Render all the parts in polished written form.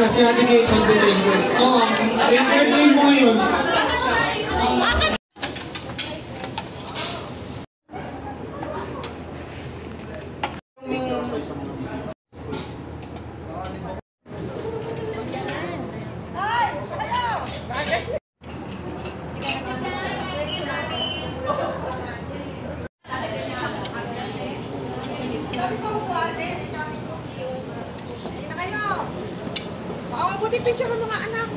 na si Ate Kate mag-birthday. Oo, yung birthday mo ngayon. Buti picture ng mga anak.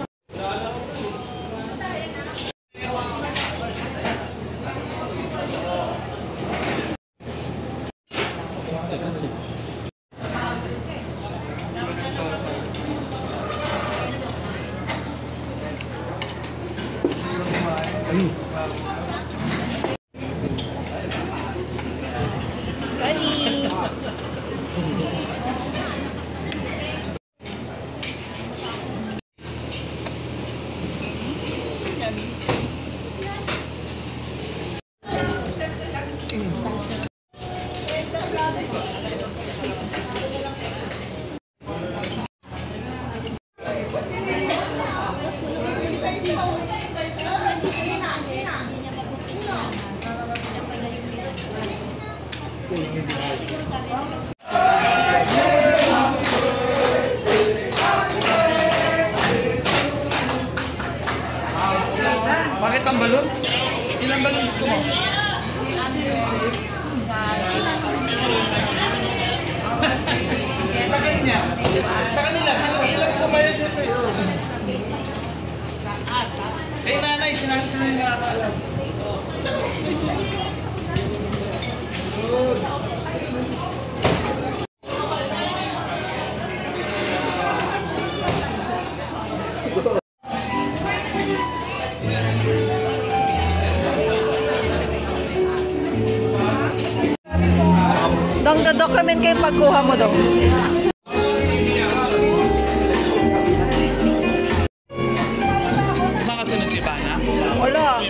Bakit ang balon? Ilang balon gusto mo? Sa kanya? Sa kanila? Sila kumayad dito eh. Kay nanay, sinabi sila yung nakakaalam. Dong, document kayo pagkuha mo, Dong. Makasunod si Bana? Wala.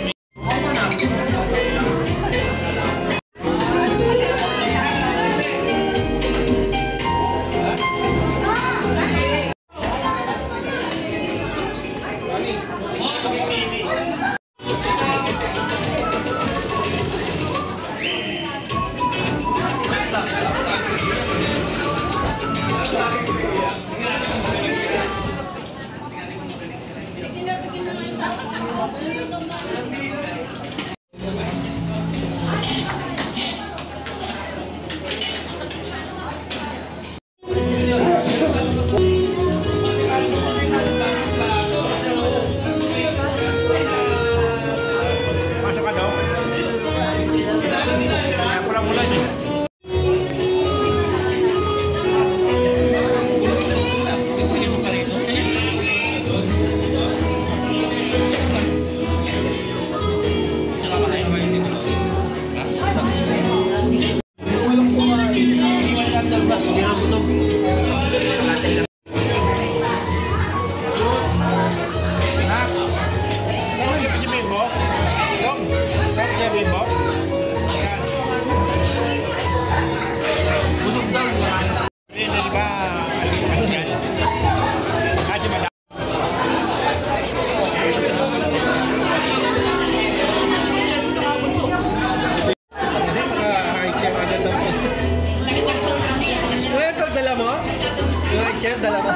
Chef, dala mo.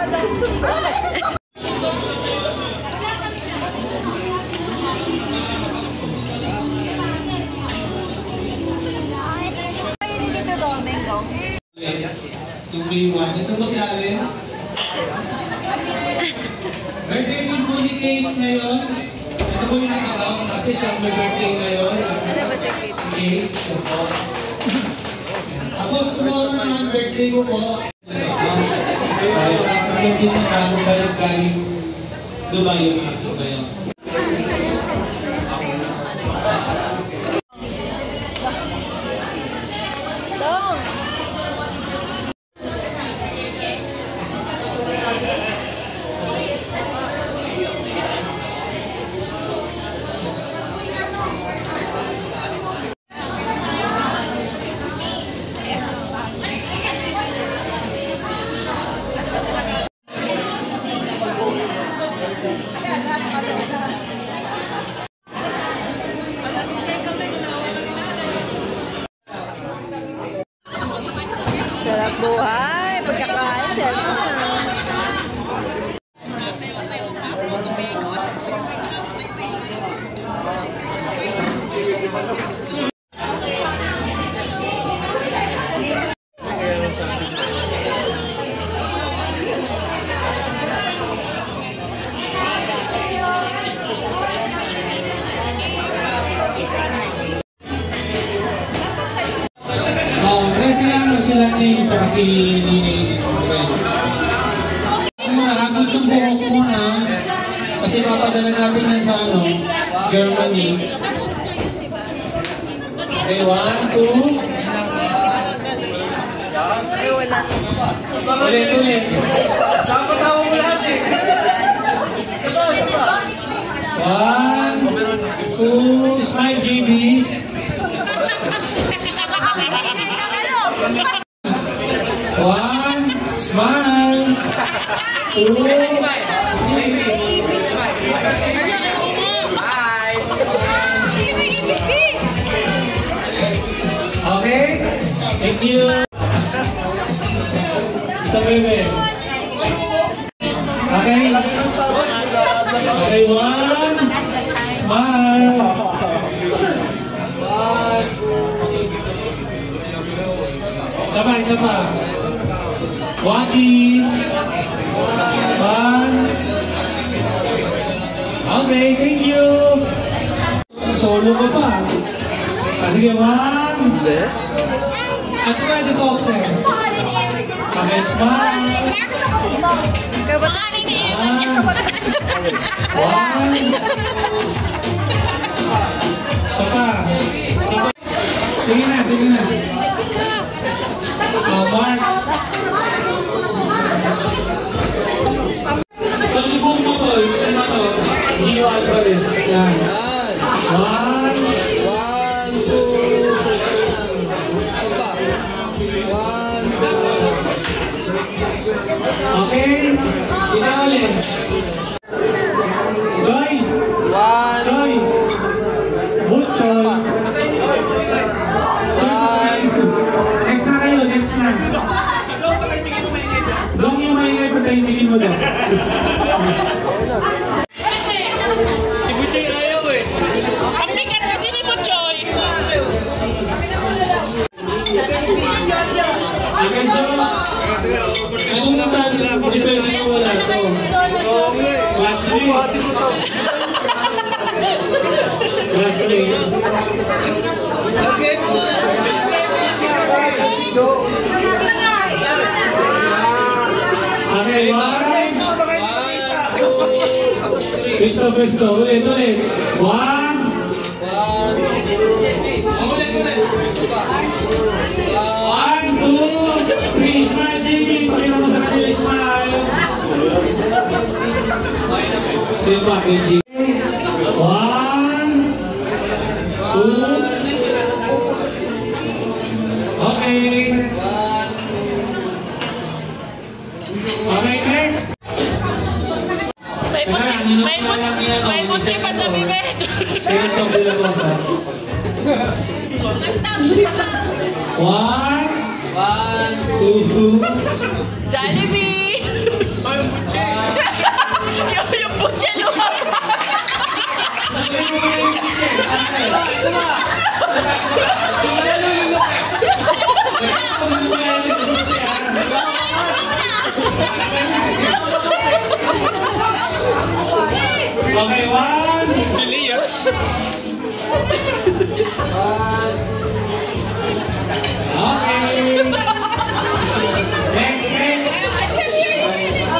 Ito po si Allen. Birthday din po ni Kate ngayon. Ito po yung nagkakaroon kasi siya may birthday ngayon. Si Kate. Tapos tomorrow naman birthday ko po. Tapos naging din na ako galing Dubai yung ako ngayon. Buhay, pagkakain, cellphone na. Sila Ning tsaka si Nini. Hagod ng buhok muna kasi papadala natin yan sa Germany. Okay, 1, 2. Ulit. Nakapatawa mo lahat eh. 1, 2, smile JB. 1, smile. 2, 3. Okay? Thank you. Kita bebe. Okay? Okay, 1, smile. Sabay. Waki. 1. Okay, thank you. Solo ko pa. Sige, 1. As well the talk, sir. Okay, smile. 1. Sapa. Sige na. Mark. Talibong mo to. Gio Alvarez. Yan. 1, 2. Okay. Kita ulit. Joy. Butchoy. Next na. Long yung maingay pagkainigin mo daw. Si Butchoy ayaw eh. Ang bigat kasi ni Butchoy. Okay, Jo. Anong naman? Hindi pwede na wala to. Classmate. Okay, 1. Pesto. Ulit. 1. 1, 2, 3. Smile, JB. Pakita mo sa kanila, smile. Diba, KG? 1, 2. Okay. Okay, next. May buti pa sa bibig. Sino itong Villarosa? 1, 2. Jollibee! Yung butche lumabas! Okay, 1. Elias! Okay. Next.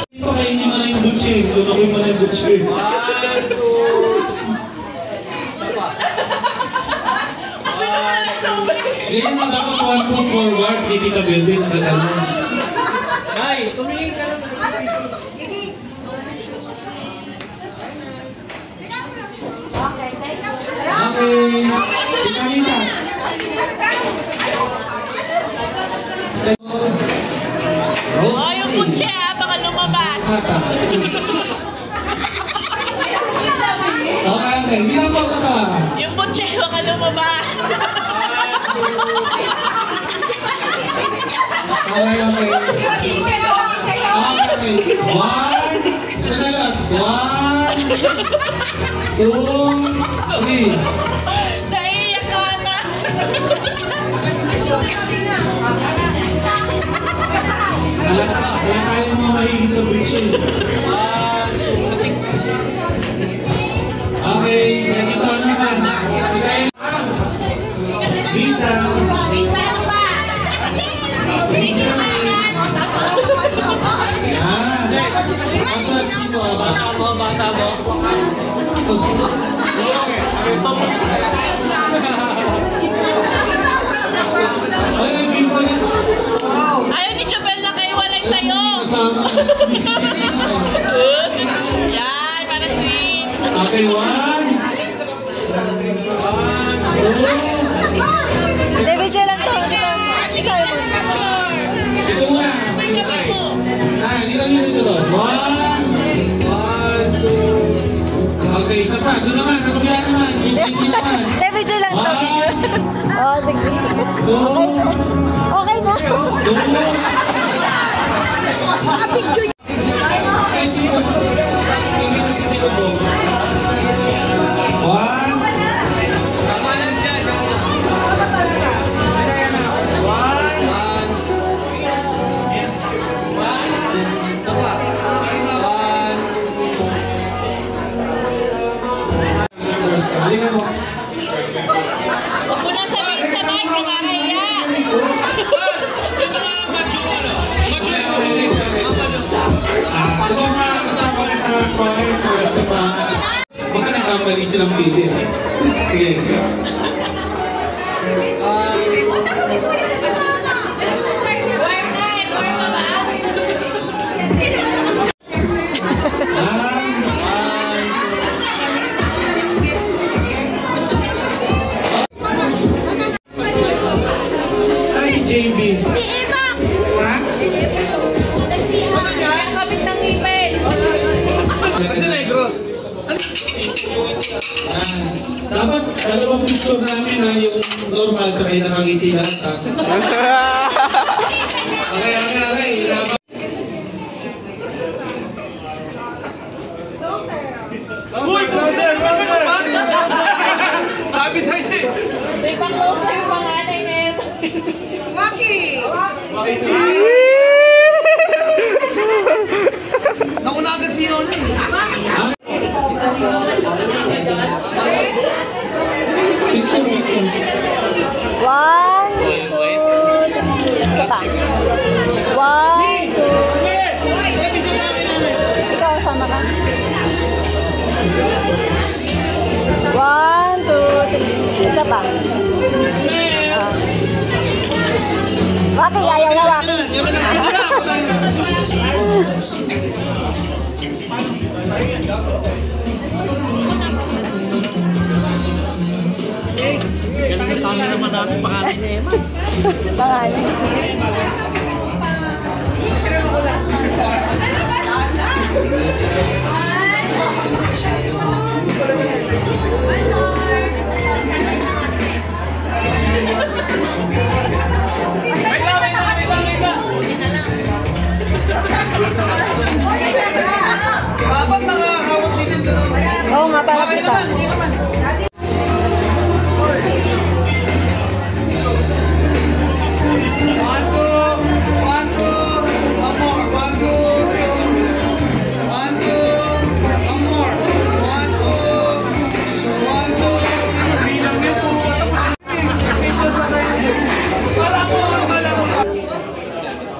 Ito kayo hindi mo na yung butche. Tunakoy mo na yung butche. 1, 2. Ganyan mo dapat 1 foot forward. Di kita building. Nagagano. Ay, tumingin ka lang. Okay. Ikanita. Oh, yung butche baka lumabas. Okay. Hindi na po ka. Yung butche baka lumabas. Okay. One. Ito na lang. 1, 2, 3. Naiiyak ka na. Wala tayo mga mahilig sa bridge. Okay, nandito ka naman. Lisa. Bata mo. Ayaw ni Jobel na kayo walay sa'yo. Yan, parang sweet. Okay, 1. Hindi, video lang to. Ikaw mo. Ito muna. Dito to. 1. Okay, isa pa. Doon naman. Sa kabila naman. Hindi naman. Hindi, video lang to. Oo, sige. 2. Okay na. 2. Picture. Okay, sino? Hindi ko sino po. 1. Tama lang dyan. 1. Halika mo. Huwag mo na sabihin sa mic, nakakaya. Ito mga kasama ka sa choir ko sa mga... Baka nagkamali silang pili. Sige. Ay, JB. Ha? Kapit ng ipin. Kasi negros. Dapat dalawang picture namin na yung normal sa kayo nakangiti lahat. Okay. Uy, closer! Sabi sa'yo eh. May pa-closer yung panganay na yun. Maki! Nauna agad si Yona eh. Picture. 1, 2, 3. Isa pa. 1, 2. Ikaw, sama ka. 1, 2, 3. Isa pa. Waki, ayaw na Waki. Ganun kami na madami pangalan niya eh. Pangalan. Dapat nakakawag din ito. Oo nga, para kita.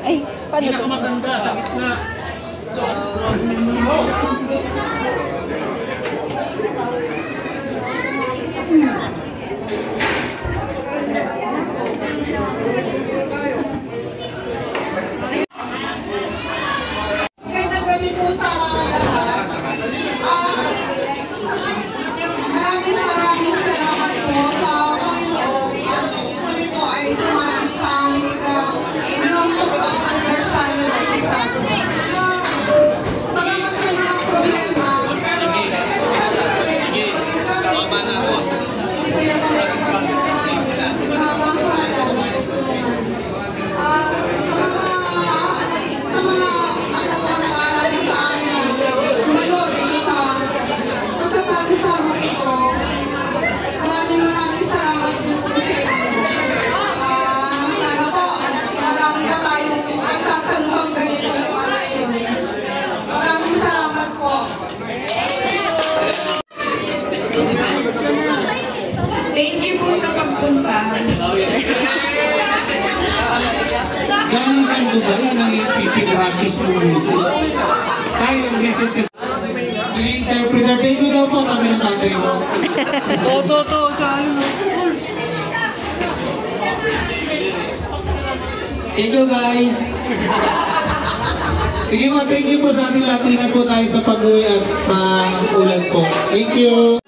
Ay, paano to? Maganda sa gitna. Magandang gabi po sa lahat. Maraming salamat po sa Panginoon at kami po ay sumapit sa aming ika-90 anniversary ng isa. Salamat po mga Galing kang Dubai, ang ipipipractice mo music. Tayo ang message kasi. May interpreter, thank you daw po sabi ng tatay mo. To, sa ano. Thank you guys. Sige po, thank you po sa ating lahat. Ingat po tayo sa pag-uwi at ulan po. Thank you.